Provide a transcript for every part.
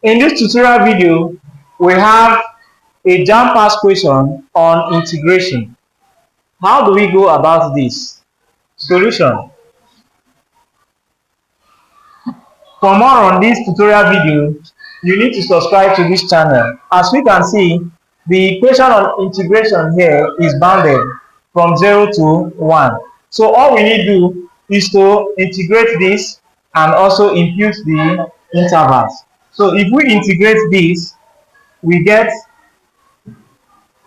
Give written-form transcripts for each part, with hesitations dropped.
In this tutorial video, we have a jam pass question on integration. How do we go about this? Solution. For more on this tutorial video, you need to subscribe to this channel. As we can see, the equation on integration here is bounded from 0 to 1. So all we need to do is to integrate this and also impute the intervals. So if we integrate this, we get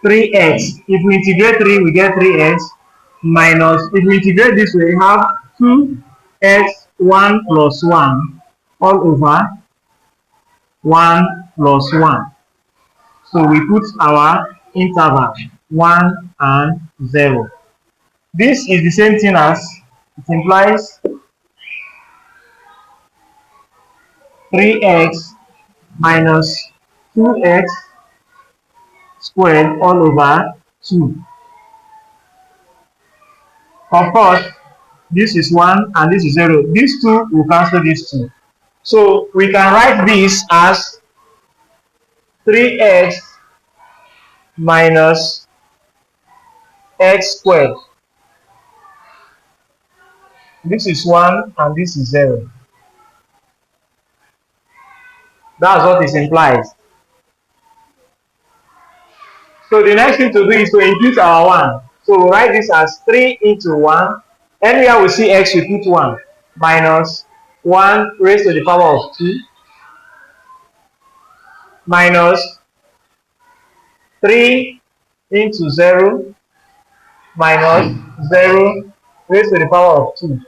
3x. If we integrate 3, we get 3x minus, if we integrate this way, we have 2x1 plus 1 all over 1 plus 1. So we put our interval 1 and 0. This is the same thing as, it implies 3x minus 2x squared all over 2. Of course, this is 1 and this is 0. These 2 will cancel these 2. So we can write this as 3x minus x squared. This is 1 and this is 0. That's what it implies. So the next thing to do is to impute our 1. So we'll write this as 3 into 1. Anywhere we see x, we put 1. Minus 1 raised to the power of 2. Minus 3 into 0. Minus 0 raised to the power of 2.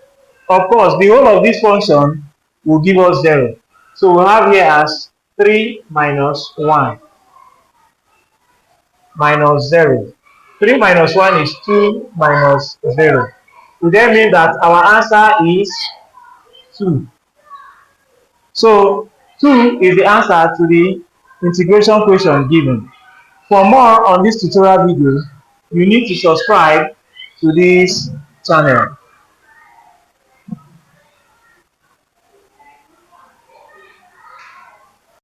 Of course, the whole of this function will give us 0. So we'll have here as 3 minus 1. Minus 0. 3 minus 1 is 2 minus 0. It then means that our answer is 2. So 2 is the answer to the integration question given. For more on this tutorial video, you need to subscribe to this channel.